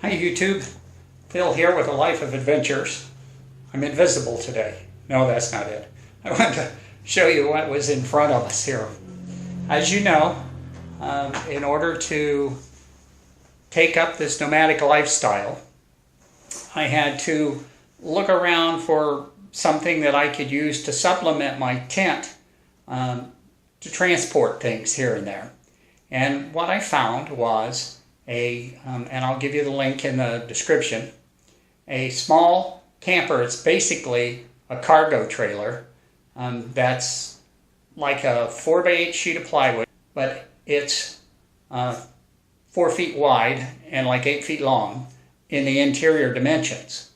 Hi YouTube, Phil here with a life of adventures. I'm invisible today. No, that's not it. I want to show you what was in front of us here. As you know, in order to take up this nomadic lifestyle, I had to look around for something that I could use to supplement my tent to transport things here and there. And what I found was and I'll give you the link in the description, a small camper. It's basically a cargo trailer that's like a 4x8 sheet of plywood, but it's 4 feet wide and like 8 feet long in the interior dimensions.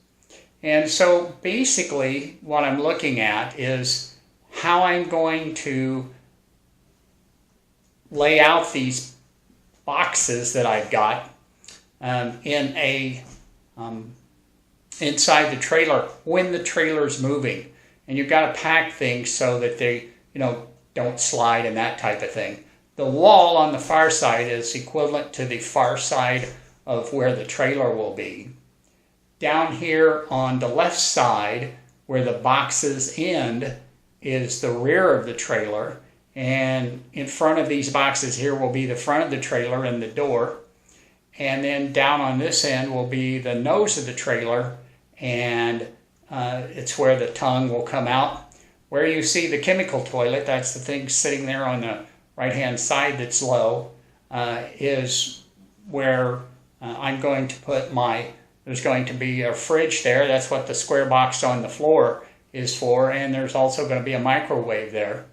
And so basically what I'm looking at is how I'm going to lay out these boxes that I've got inside the trailer when the trailer's moving. And you've got to pack things so that they don't slide and that type of thing. The wall on the far side is equivalent to the far side of where the trailer will be. Down here on the left side where the boxes end is the rear of the trailer. And in front of these boxes here will be the front of the trailer and the door. And then down on this end will be the nose of the trailer, and it's where the tongue will come out. Where you see the chemical toilet, that's the thing sitting there on the right-hand side that's low, is where I'm going to put there's going to be a fridge there. That's what the square box on the floor is for. And there's also going to be a microwave there.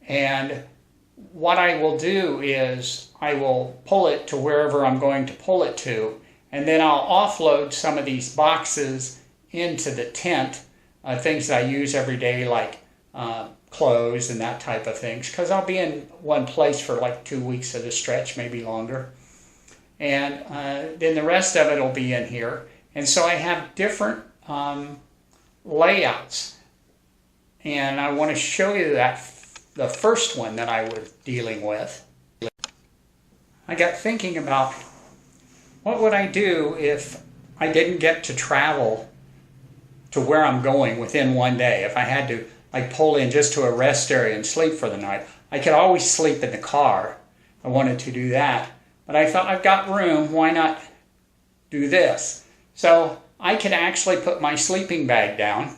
And what I will do is I will pull it to wherever I'm going to pull it to, and then I'll offload some of these boxes into the tent, things that I use every day like clothes and that type of things, because I'll be in one place for like 2 weeks at a stretch, maybe longer. And then the rest of it will be in here. And so I have different layouts, and I want to show you that. The first one that I was dealing with, I got thinking about what would I do if I didn't get to travel to where I'm going within one day. If I had to pull in just to a rest area and sleep for the night. I could always sleep in the car if I wanted to do that. But I thought, I've got room, why not do this? So I could actually put my sleeping bag down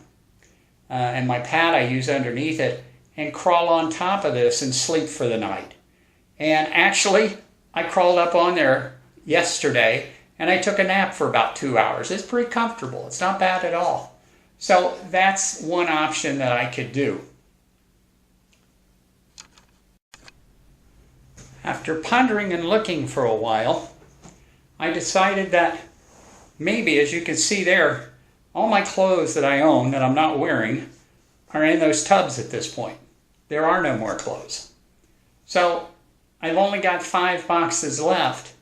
and my pad I use underneath it, and crawl on top of this and sleep for the night. And actually, I crawled up on there yesterday and I took a nap for about 2 hours. It's pretty comfortable. It's not bad at all. So that's one option that I could do. After pondering and looking for a while, I decided that maybe, as you can see there, all my clothes that I own that I'm not wearing are in those tubs at this point. There are no more clothes. So I've only got 5 boxes left,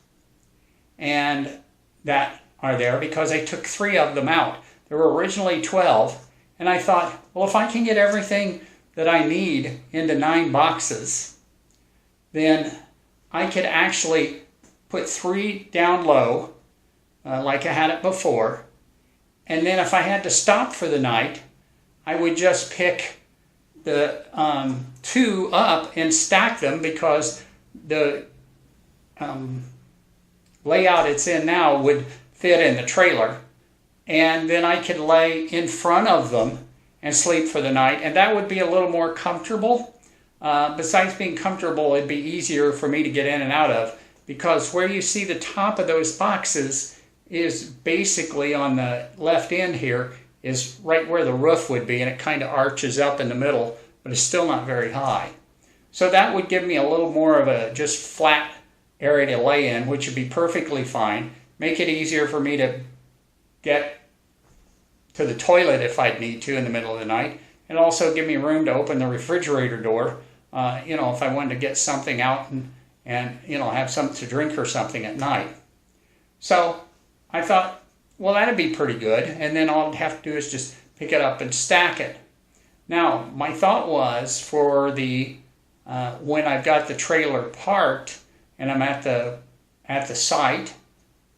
and that are there because I took 3 of them out. There were originally 12, and I thought, well, if I can get everything that I need into 9 boxes, then I could actually put 3 down low, like I had it before, and then if I had to stop for the night, I would just pick the 2 up and stack them, because the layout it's in now would fit in the trailer, and then I could lay in front of them and sleep for the night, and that would be a little more comfortable. Besides being comfortable, it'd be easier for me to get in and out of, because where you see the top of those boxes is basically on the left end here, is right where the roof would be, and it kind of arches up in the middle, but it's still not very high. So that would give me a little more of a just flat area to lay in, which would be perfectly fine. Make it easier for me to get to the toilet if I'd need to in the middle of the night, and also give me room to open the refrigerator door, if I wanted to get something out and have something to drink or something at night. So I thought, well, that'd be pretty good, and then all I'd have to do is just pick it up and stack it. Now, my thought was for the when I've got the trailer parked and I'm at the site,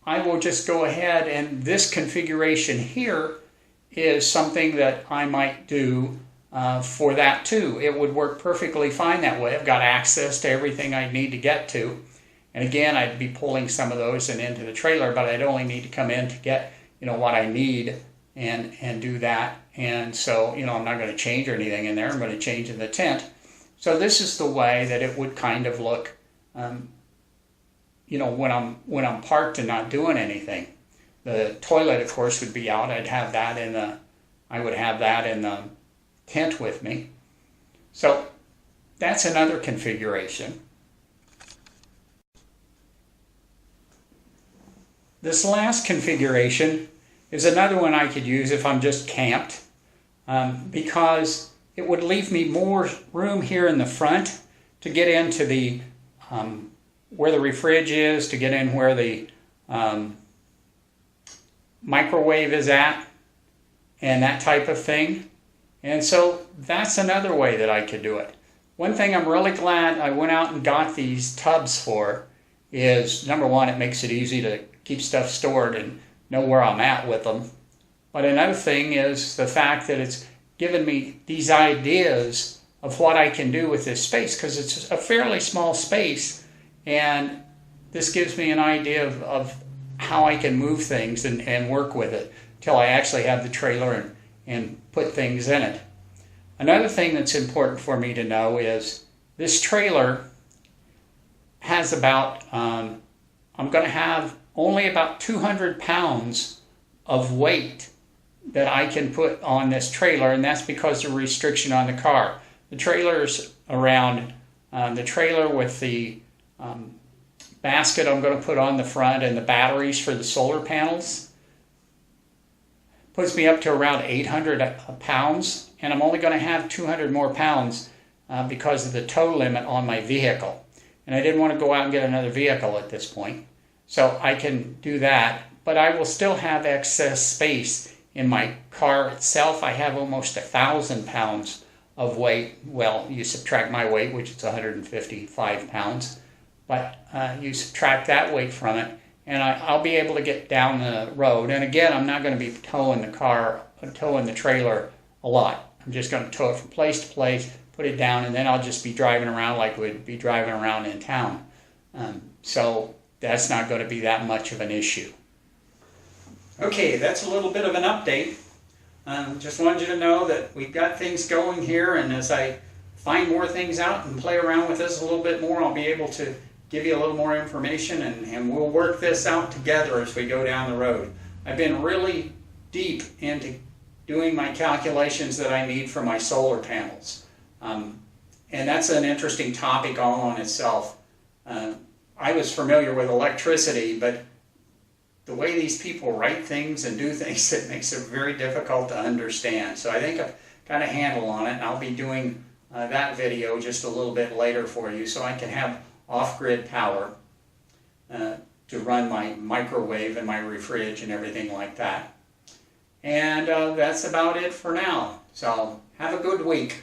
I will just go ahead, and this configuration here is something that I might do for that too. It would work perfectly fine that way. I've got access to everything I need to get to. And again, I'd be pulling some of those and into the trailer, but I'd only need to come in to get, what I need and do that. And so, I'm not going to change anything in there. I'm going to change in the tent. So this is the way that it would kind of look, when I'm parked and not doing anything. The toilet, of course, would be out. I would have that in the tent with me. So that's another configuration. This last configuration is another one I could use if I'm just camped, because it would leave me more room here in the front to get into the where the fridge is, to get in where the microwave is at, and that type of thing. And so that's another way that I could do it. One thing I'm really glad I went out and got these tubs for is, number one, it makes it easy to keep stuff stored and know where I'm at with them. But another thing is the fact that it's given me these ideas of what I can do with this space, because it's a fairly small space, and this gives me an idea of how I can move things and work with it till I actually have the trailer and put things in it. Another thing that's important for me to know is this trailer has about, I'm going to have only about 200 pounds of weight that I can put on this trailer, and that's because of a restriction on the car. The trailer's around, the trailer with the basket I'm going to put on the front and the batteries for the solar panels puts me up to around 800 pounds, and I'm only going to have 200 more pounds because of the tow limit on my vehicle. And I didn't want to go out and get another vehicle at this point. So I can do that, but I will still have excess space in my car itself. I have almost 1,000 pounds of weight. Well, you subtract my weight, which is 155 pounds, but you subtract that weight from it, and I'll be able to get down the road. And again, I'm not going to be towing the trailer a lot. I'm just going to tow it from place to place, put it down, and then I'll just be driving around like we'd be driving around in town. So that's not going to be that much of an issue. Okay, that's a little bit of an update. Just wanted you to know that we've got things going here, and as I find more things out and play around with this a little bit more, I'll be able to give you a little more information, and we'll work this out together as we go down the road. I've been really deep into doing my calculations that I need for my solar panels. And that's an interesting topic all on itself. I was familiar with electricity, but the way these people write things and do things, it makes it very difficult to understand. So I think I've got a handle on it, and I'll be doing that video just a little bit later for you, so I can have off-grid power to run my microwave and my fridge and everything like that. And that's about it for now. So have a good week.